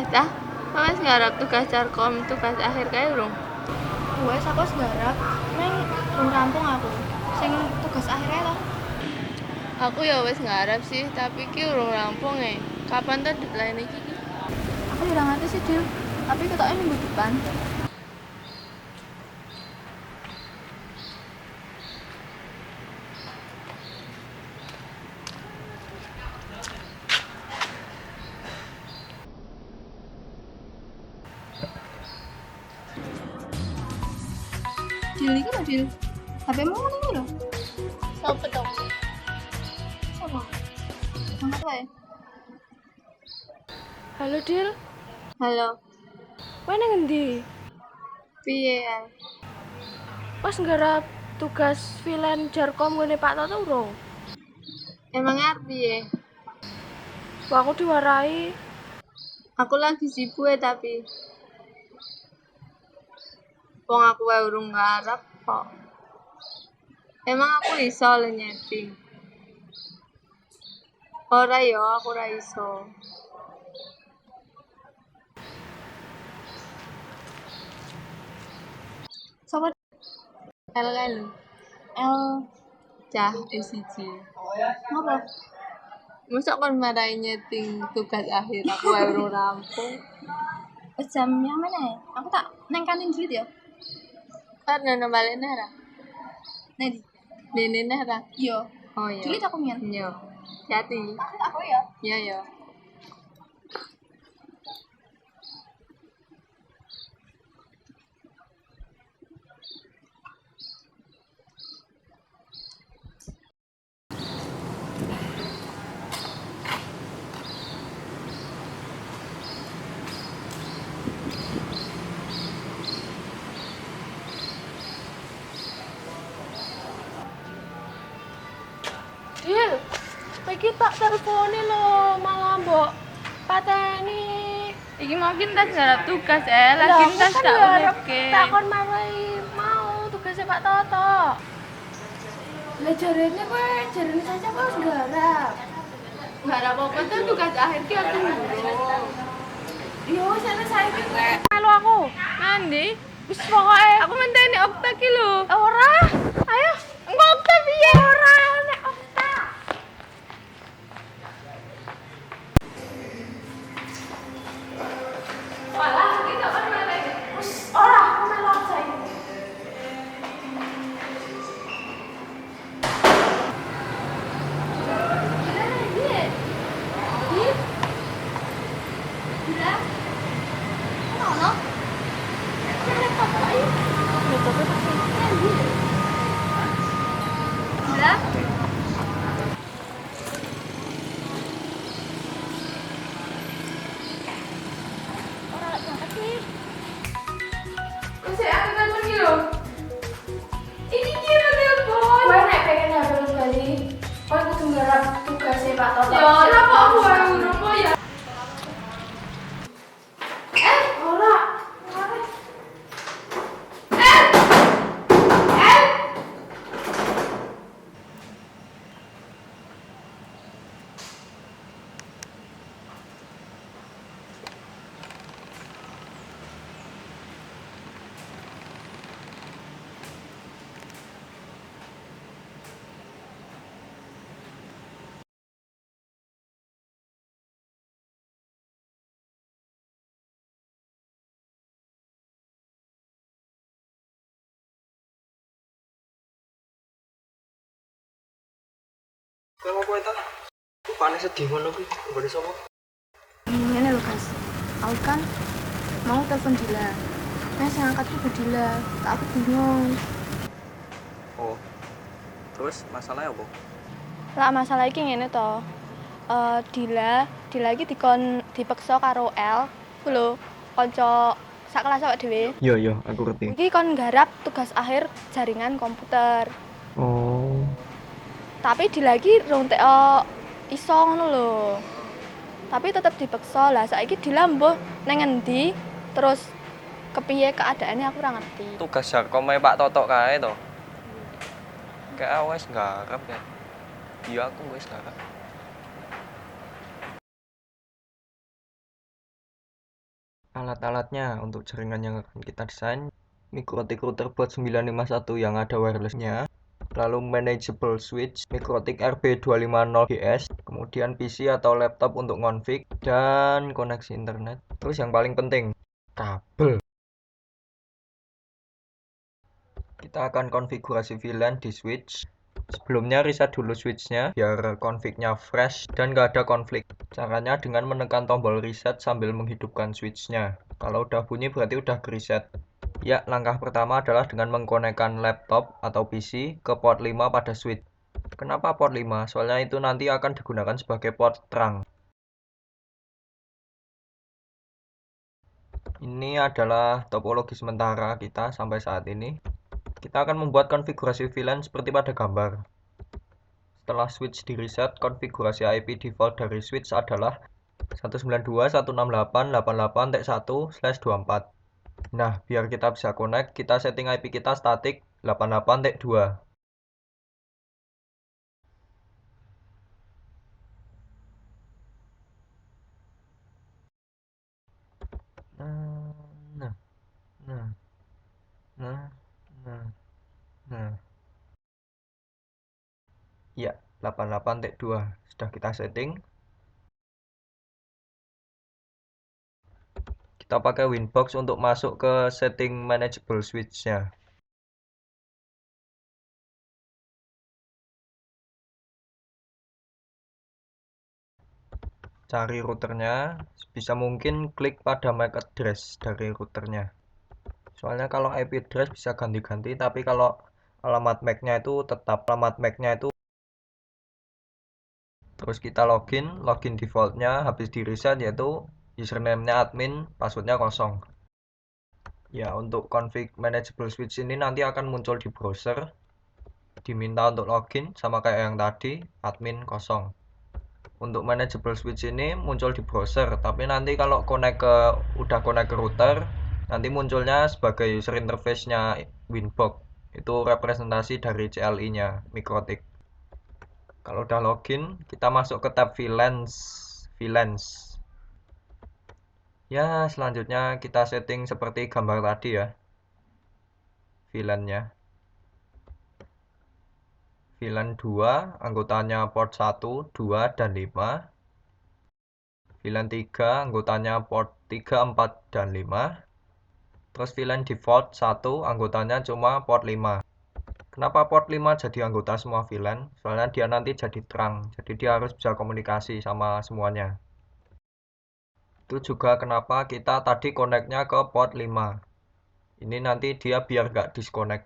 Tah, wes ngarep tugas carkom tugas akhir kae urung. Wes aku wis garap, neng belum rampung aku. Sing tugas akhirnya to. Aku ya wes ngarep sih, tapi ki urung rampung Kapan tuh deadline iki? Aku udah ngerti sih, Dil. Tapi ketoknya minggu depan. Dil iki lho, Dil. HP-mu ngene iki lho. Sopo dong? Sama. Angkat wae. Halo Dil, Halo, kowe nang endi? piye ya? Pas nggarap tugas freelance Jarkom ngene Pak Toto urung? Emang arep piye? Wah, aku diwarai. Aku lagi sibuk tapi wong aku wae urung ngarep kok. Emang aku iso le nyeting? Ora yo, aku ora iso. Sopo El kan lho, L cah S1. ngopo? Mosok kon marahi nyeting tugas akhir aku wae urung rampung. Wis jamnya mana ya? Aku tak neng kantin dulu ya. Karena balik nara. Nih, Nene nara. yo. Oh iya. Dulu aku mian. Yo. Jati. Aku ya. Iya yo. Dil, iki tak teleponi lho, malah mbok pateni. Iki mau kita garap tugas lagi kita tak uripke. Takon marai mau tugasnya Pak Toto. Lah jarene kowe, jarene saja kowe wis nggarap. Garap apa tuh tugas akhir ki aku urung. Yo, sana saiki kowe melu aku. Nanti Wis pokoke aku menteni Okta ki lho. ora. Ayo, Engko Okta piye? ora nek Okta. Walah, kita kan malah Wis ora aku melu saiki. Ono. Gila. Ora lek berangkat sih. Wis aku kan pergi lho. Iki kira telepon. Kowe nek pengen harus bali, kowe kudu nggarap tugasnya Pak Toto. Ya ora kok aku wae urung kok ya. Ora. Kowe ngopo ta? Rupane sedih ngono kuwi, nggone sapa? Ngene lho, Gas. Aku kan mau telepon Dila. Nah, saya angkat tuh Dila. Tak aku bingung. Oh. Terus masalahnya apa? Lah masalah iki ngene to. Dila iki dipeksa karo L, ku lho, kanca sak kelas awake dhewe. Iya, aku ngerti. Iki kon nggarap tugas akhir jaringan komputer. Oh. Tapi Dila iki rung iso ngono lho. Tapi tetep dipeksa. Lah saiki Dila mbuh nang endi? Terus kepiye keadaannya aku ora ngerti. Tugas Jarkom Pak Totok kae to. Kayak wis nggarap ya. Iya aku wis nggarap. Alat-alatnya untuk jaringan yang akan kita desain, Mikrotik router buat 951 yang ada wirelessnya, lalu manageable switch Mikrotik RB250GS, kemudian PC atau laptop untuk ngonfig, dan koneksi internet. Terus yang paling penting, kabel. Kita akan konfigurasi VLAN di switch. Sebelumnya reset dulu switchnya biar config-nya fresh dan nggak ada konflik. Caranya dengan menekan tombol reset sambil menghidupkan switchnya. Kalau udah bunyi berarti udah reset. Ya, langkah pertama adalah dengan mengkonekkan laptop atau PC ke port 5 pada switch. Kenapa port 5? Soalnya itu nanti akan digunakan sebagai port terang. Ini adalah topologi sementara kita sampai saat ini. Kita akan membuat konfigurasi VLAN seperti pada gambar. Setelah switch di reset, konfigurasi IP default dari switch adalah 192.168.88.1/24. Nah, biar kita bisa connect, kita setting IP kita static 88.2. Nah, nah, nah, nah, nah, nah. Ya, 88.2 sudah kita setting. Kita pakai Winbox untuk masuk ke setting manageable switch-nya. Cari routernya, bisa mungkin klik pada MAC address dari routernya. Soalnya kalau IP address bisa ganti-ganti, tapi kalau alamat MAC-nya itu tetap alamat MAC-nya itu. Terus kita login defaultnya habis di reset yaitu username-nya admin, passwordnya kosong. Ya, untuk config manageable switch ini nanti akan muncul di browser. Diminta untuk login sama kayak yang tadi, admin kosong. Untuk manageable switch ini muncul di browser, tapi nanti kalau udah connect ke router, nanti munculnya sebagai user interface-nya Winbox. Itu representasi dari CLI-nya Mikrotik. Kalau udah login, kita masuk ke tab VLANs. Ya, selanjutnya kita setting seperti gambar tadi ya. VLAN-nya. VLAN 2, anggotanya port 1, 2, dan 5. VLAN 3, anggotanya port 3, 4, dan 5. Terus VLAN default 1, anggotanya cuma port 5. Kenapa port 5 jadi anggota semua VLAN? Soalnya dia nanti jadi terang, jadi dia harus bisa komunikasi sama semuanya. Itu juga kenapa kita tadi connect-nya ke port 5. Ini nanti dia biar nggak disconnect.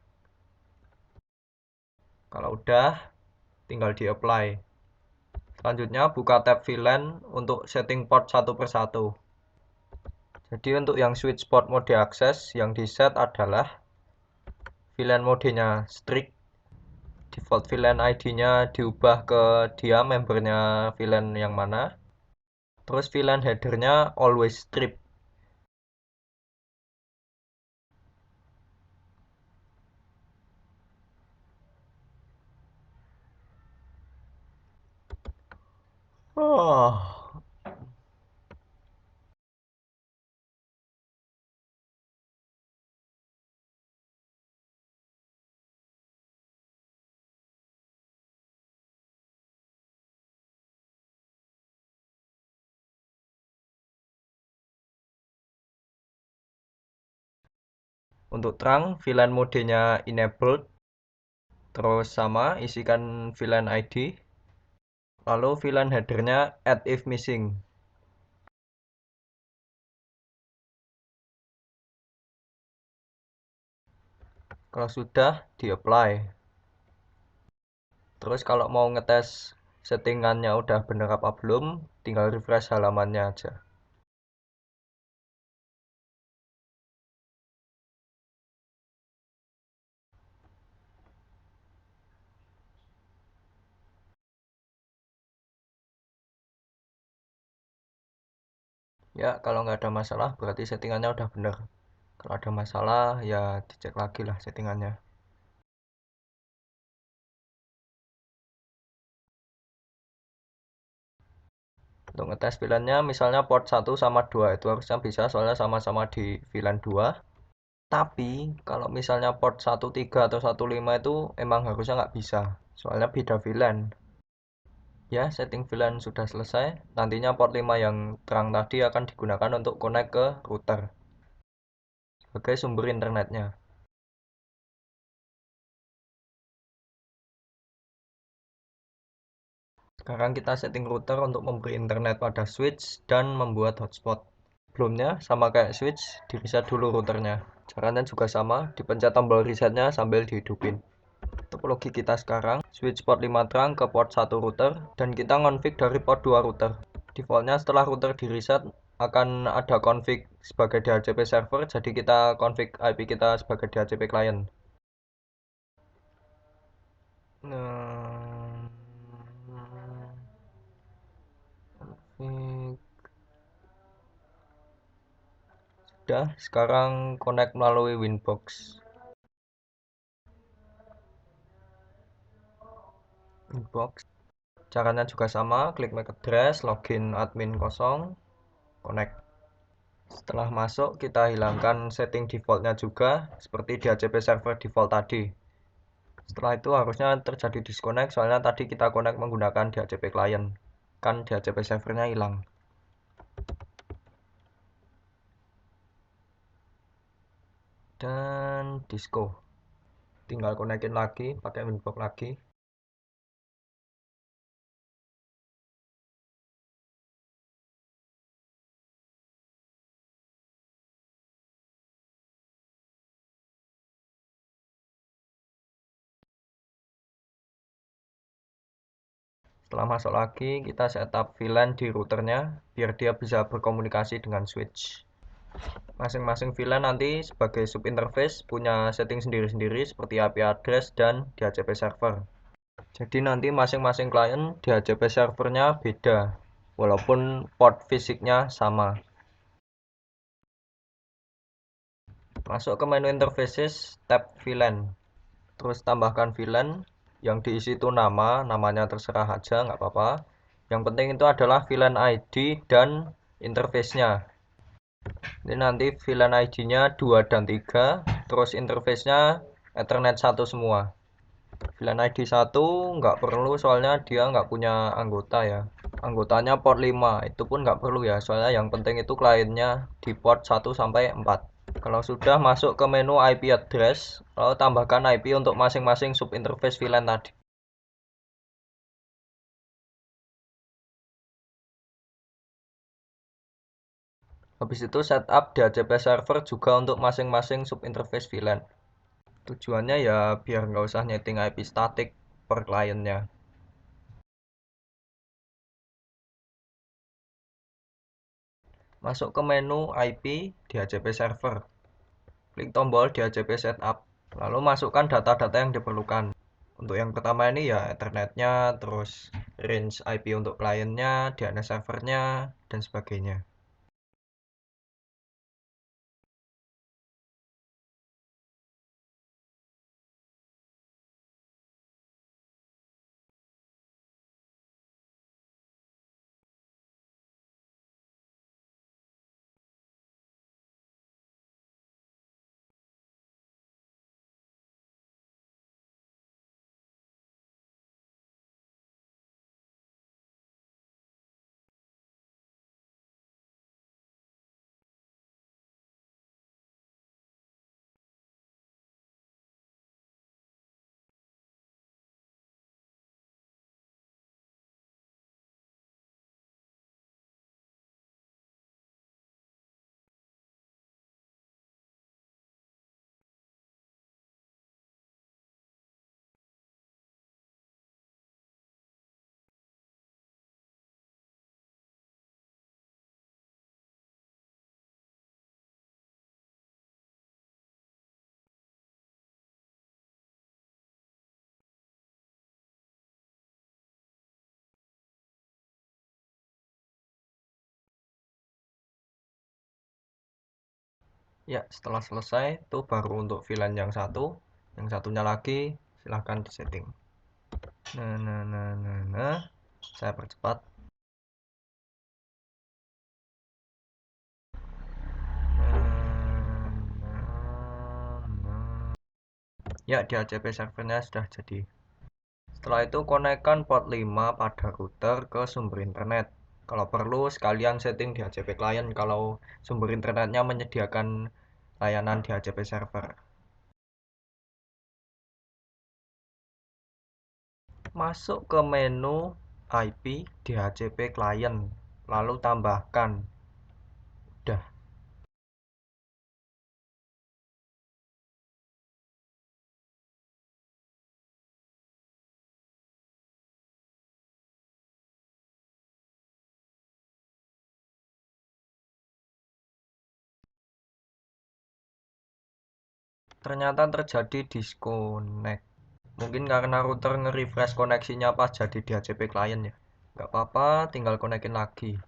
Kalau udah, tinggal di-apply. Selanjutnya buka tab VLAN untuk setting port satu persatu. Jadi untuk yang switch port mode akses yang di set adalah VLAN modenya strict. Default VLAN ID-nya diubah ke dia membernya VLAN yang mana. Terus VLAN header-nya always strip. Oh. Untuk terang, VLAN modenya enabled. Terus sama, isikan VLAN ID. Lalu VLAN header-nya add if missing. Kalau sudah, di-apply. Terus kalau mau ngetes settingannya udah bener apa belum, tinggal refresh halamannya aja. Ya, kalau nggak ada masalah berarti settingannya udah bener. Kalau ada masalah ya dicek lagi lah settingannya. Untuk ngetes VLAN-nya misalnya port 1 sama 2 itu harusnya bisa soalnya sama-sama di VLAN 2. Tapi kalau misalnya port 13 atau 15 itu emang harusnya nggak bisa soalnya beda VLAN. Ya, setting VLAN sudah selesai. Nantinya port 5 yang terang tadi akan digunakan untuk connect ke router sebagai sumber internetnya. Sekarang kita setting router untuk memberi internet pada switch dan membuat hotspot. Sebelumnya, sama kayak switch, di reset dulu routernya. Caranya juga sama, dipencet tombol resetnya sambil dihidupin. Topologi kita sekarang, switch port 5 terang ke port 1 router, dan kita ngonfig dari port 2 router. Defaultnya setelah router di reset, akan ada config sebagai DHCP server, jadi kita config IP kita sebagai DHCP client. Sudah, sekarang connect melalui Winbox. Caranya juga sama, klik MAC address, login admin 0, connect. Setelah masuk, kita hilangkan setting defaultnya juga, seperti DHCP server default tadi. Setelah itu harusnya terjadi disconnect, soalnya tadi kita connect menggunakan DHCP client. Kan DHCP servernya hilang. Dan disco. Tinggal konekin lagi, pakai Winbox lagi. Setelah masuk lagi, kita setup VLAN di routernya biar dia bisa berkomunikasi dengan switch. Masing-masing VLAN nanti sebagai subinterface punya setting sendiri-sendiri seperti IP address dan DHCP server. Jadi nanti masing-masing klien DHCP servernya beda, walaupun port fisiknya sama. Masuk ke menu interfaces, tab VLAN. Terus tambahkan VLAN, yang diisi itu namanya terserah aja, nggak apa-apa. Yang penting itu adalah VLAN ID dan interface-nya. Ini nanti VLAN ID-nya 2 dan 3, terus interface-nya Ethernet 1 semua. VLAN ID 1 nggak perlu soalnya dia nggak punya anggota ya. Anggotanya port 5, itu pun nggak perlu ya, soalnya yang penting itu kliennya di port 1 sampai 4. Kalau sudah masuk ke menu IP address, lalu tambahkan IP untuk masing-masing subinterface VLAN tadi. Habis itu setup DHCP server juga untuk masing-masing subinterface VLAN. Tujuannya ya biar nggak usah nyeting IP statik per kliennya. Masuk ke menu IP DHCP server. Klik tombol DHCP setup. Lalu masukkan data-data yang diperlukan. Untuk yang pertama ini ya Ethernetnya, terus range IP untuk kliennya, DNS servernya, dan sebagainya. Ya, setelah selesai, itu baru untuk VLAN yang satu. Yang satunya lagi, silahkan disetting. Nah, saya percepat. Ya, DHCP servernya sudah jadi. Setelah itu konekkan port 5 pada router ke sumber internet. Kalau perlu sekalian setting DHCP client kalau sumber internetnya menyediakan layanan DHCP server. Masuk ke menu IP DHCP client, lalu tambahkan. Udah. Ternyata terjadi disconnect. Mungkin karena router nge-refresh koneksinya pas jadi DHCP client ya. Nggak apa-apa, tinggal konekin lagi.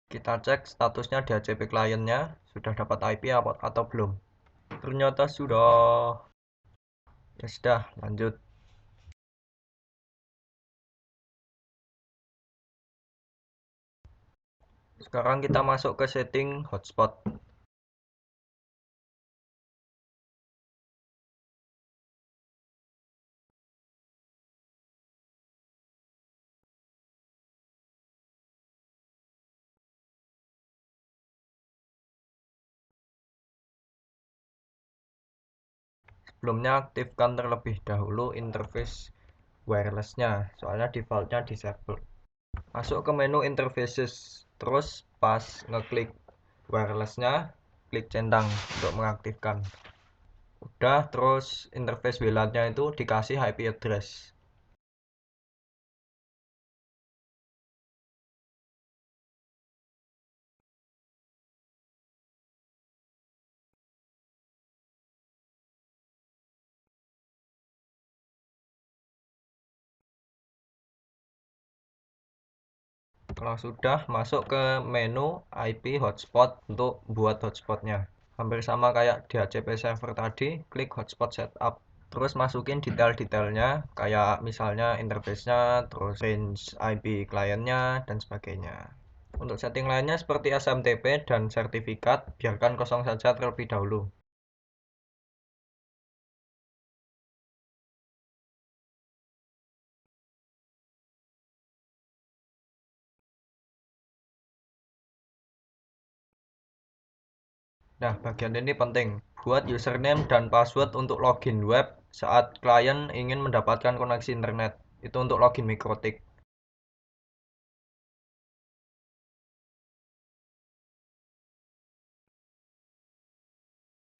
Kita cek statusnya DHCP clientnya sudah dapat IP atau belum. Ternyata sudah. Ya sudah, lanjut. Sekarang kita masuk ke setting hotspot. Sebelumnya aktifkan terlebih dahulu interface wirelessnya, soalnya defaultnya disable. Masuk ke menu interfaces, terus pas ngeklik wirelessnya, klik centang untuk mengaktifkan. Udah, terus interface WLAN-nya itu dikasih IP address. Kalau sudah, masuk ke menu IP hotspot untuk buat hotspotnya. Hampir sama kayak DHCP server tadi, klik hotspot setup. Terus masukin detail-detailnya, kayak misalnya interface-nya, terus range IP kliennya, dan sebagainya. Untuk setting lainnya seperti SMTP dan sertifikat, biarkan kosong saja terlebih dahulu. Nah, bagian ini penting. Buat username dan password untuk login web saat klien ingin mendapatkan koneksi internet. Itu untuk login Mikrotik.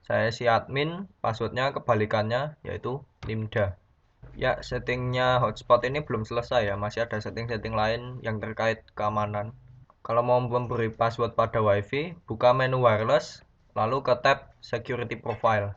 Saya si admin, passwordnya kebalikannya, yaitu Nimda. Ya, settingnya hotspot ini belum selesai ya. Masih ada setting-setting lain yang terkait keamanan. Kalau mau memberi password pada WiFi, buka menu wireless, lalu ke tab Security Profile.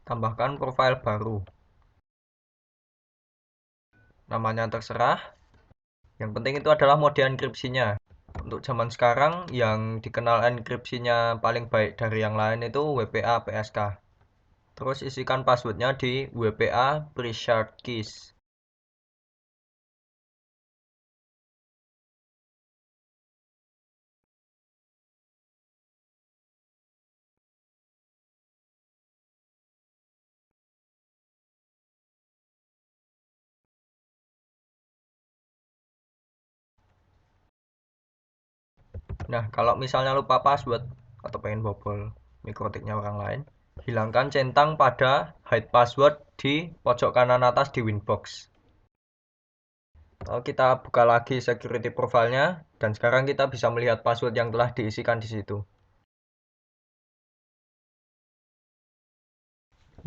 Tambahkan profil baru. Namanya terserah. Yang penting itu adalah mode enkripsinya. Untuk zaman sekarang yang dikenal enkripsinya paling baik dari yang lain itu WPA PSK. Terus isikan passwordnya di WPA Pre-Shared Keys. Nah, kalau misalnya lupa password atau pengen bobol mikrotiknya orang lain, hilangkan centang pada hide password di pojok kanan atas di Winbox. Lalu kita buka lagi security profile-nya dan sekarang kita bisa melihat password yang telah diisikan di situ.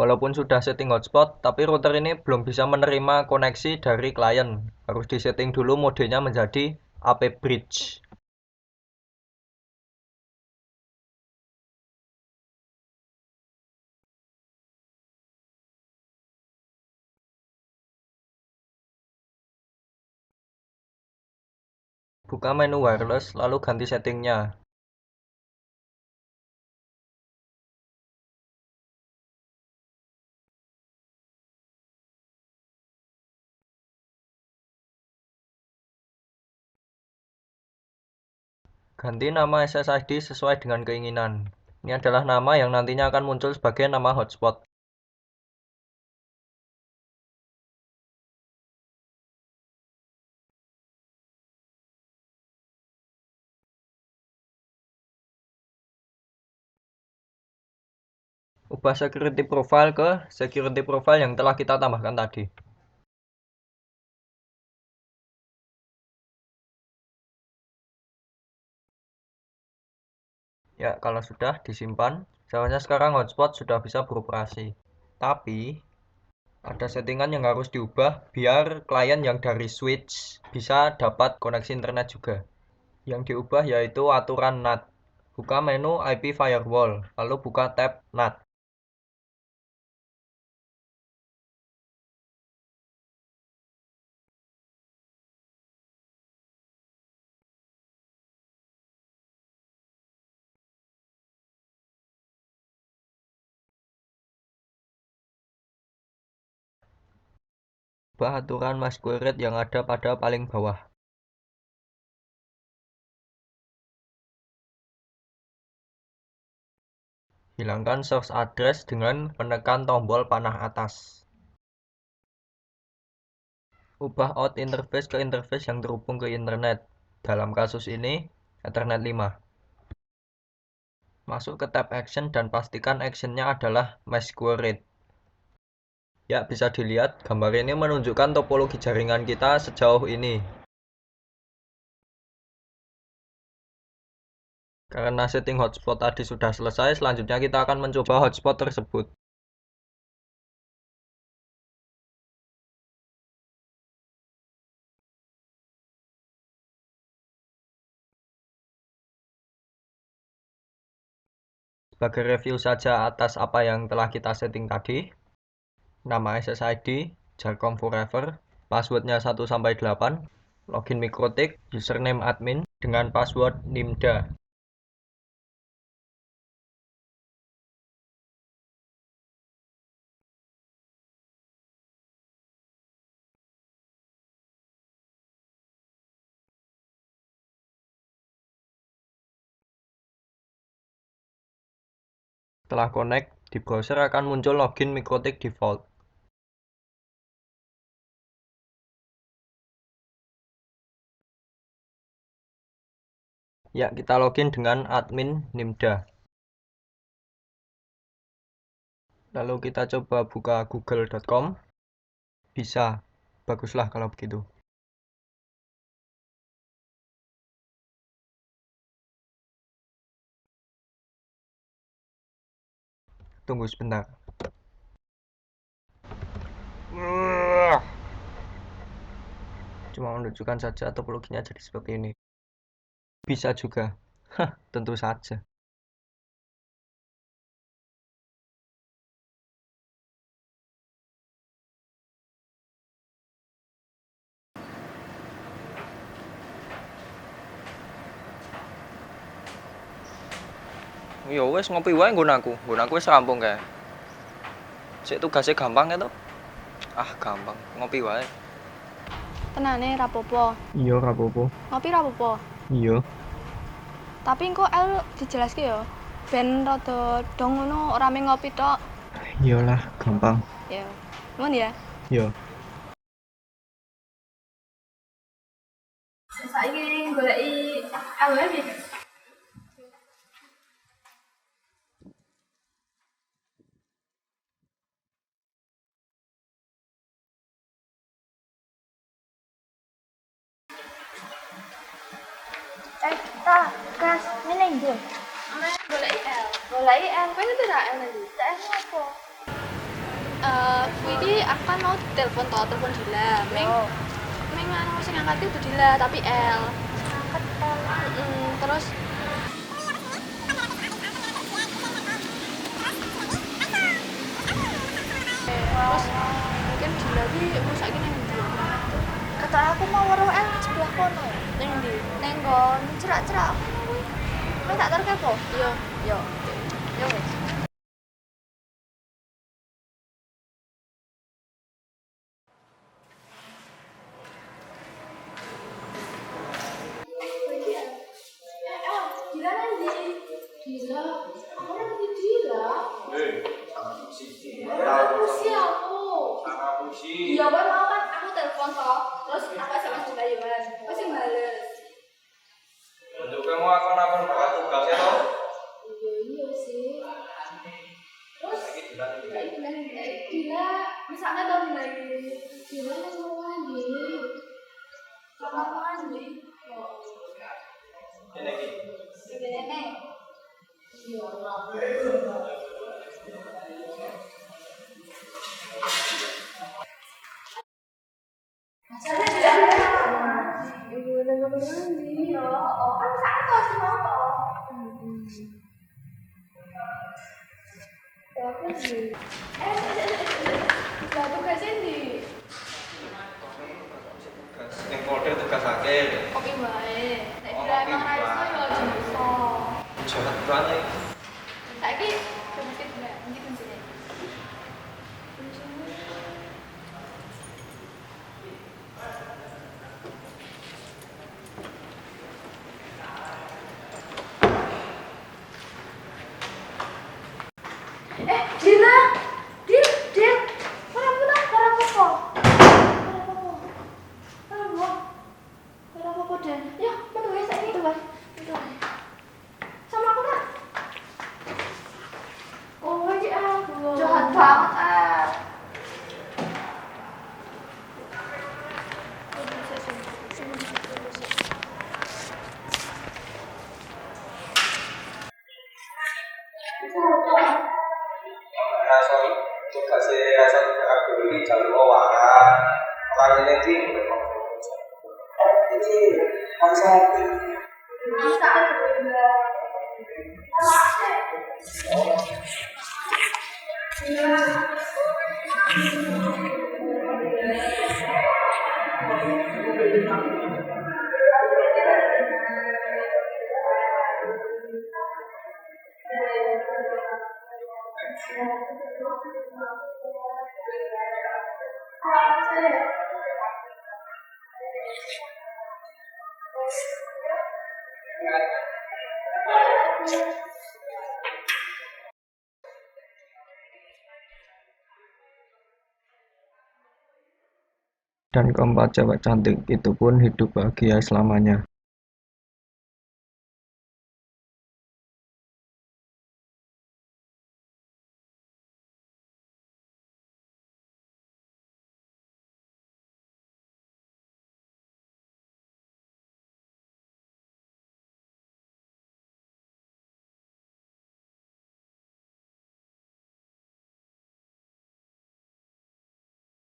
Walaupun sudah setting hotspot, tapi router ini belum bisa menerima koneksi dari klien. Harus disetting dulu modenya menjadi AP Bridge. Buka menu wireless, lalu ganti settingnya. Ganti nama SSID sesuai dengan keinginan. Ini adalah nama yang nantinya akan muncul sebagai nama hotspot. Ubah security profile ke security profile yang telah kita tambahkan tadi. Ya, kalau sudah disimpan, seharusnya sekarang hotspot sudah bisa beroperasi. Tapi, ada settingan yang harus diubah biar klien yang dari switch bisa dapat koneksi internet juga. Yang diubah yaitu aturan NAT. Buka menu IP Firewall, lalu buka tab NAT. Ubah aturan masquerade yang ada pada paling bawah. Hilangkan source address dengan menekan tombol panah atas. Ubah out interface ke interface yang terhubung ke internet. Dalam kasus ini, Ethernet 5. Masuk ke tab action dan pastikan actionnya adalah masquerade. Ya, bisa dilihat gambar ini menunjukkan topologi jaringan kita sejauh ini. Karena setting hotspot tadi sudah selesai, selanjutnya kita akan mencoba hotspot tersebut. Sebagai review saja atas apa yang telah kita setting tadi, nama SSID, Jarcom Forever, passwordnya 1-8, login Mikrotik, username admin, dengan password Nimda. Setelah connect, di browser akan muncul login Mikrotik default. Ya, kita login dengan admin Nimda. Lalu kita coba buka google.com. Bisa, baguslah kalau begitu. Tunggu sebentar. Cuma menunjukkan saja topologinya jadi seperti ini. Bisa juga. Hah, tentu saja. Ya wes ngopi wae nggon aku. Nggon aku wis rampung kae. Sik tugasnya gampang ya toh? Ah, gampang. Ngopi wae. Tenane rapopo. Iya, rapopo. Ngopi rapopo. Iya. Tapi engko El dijelaske ya. Ben rada dong ngono ora mung ngopi tok. Iyalah, gampang. Ya. Mun ya. Iya. Saiki goleki awal iki. Gas, ngene nggo. Goleki L. Goleki El. Kowe ngerti ra L iki? Tak ngopo? Kuwi aku kan mau telepon telepon Dila. Meng anu sing ngangkat itu Dila, tapi L. Ngangkat L. Terus mungkin Dila iki saiki nang ndi? Kata aku mau weruh L sebelah kono. Ning ndi? Ning nggon cerak-cerak ngono kuwi. Kowe tak terke apa? Iya. Yo. Yo wis. Gila nanti. Gila. Aku nanti gila. Pusi aku. Iya, gue mau kan aku telepon toh. Terus aku SMS juga Iwan. Gue sih bales. Juga mau akun-akun bakal tugasnya toh. Iya sih. Terus gila. Misalnya tahun lagi. Gila yang mau mandi. Kamar mandi. Ini Nenek. Iya. Ibu udah mandi. Oh, kan saat kau sih mau toh. Aku sih. Lah tugasnya di yang folder tugas akhir. Kopi wae. Nek bila emang ra iso yo aja iso. Jahat banget. Saiki coba sik nek iki kuncine. Dila. Dil. Para apa? Para apa Den? Ya, betul ya saiki tuh, Mas. Betul. Sama aku nak. Oh, iki aku. Jahat banget ah. Rasa tugasnya rasa tugas dulu di jalur wawancara. Orang ini tim ini bangsa dan keempat cewek cantik itu pun hidup bahagia selamanya.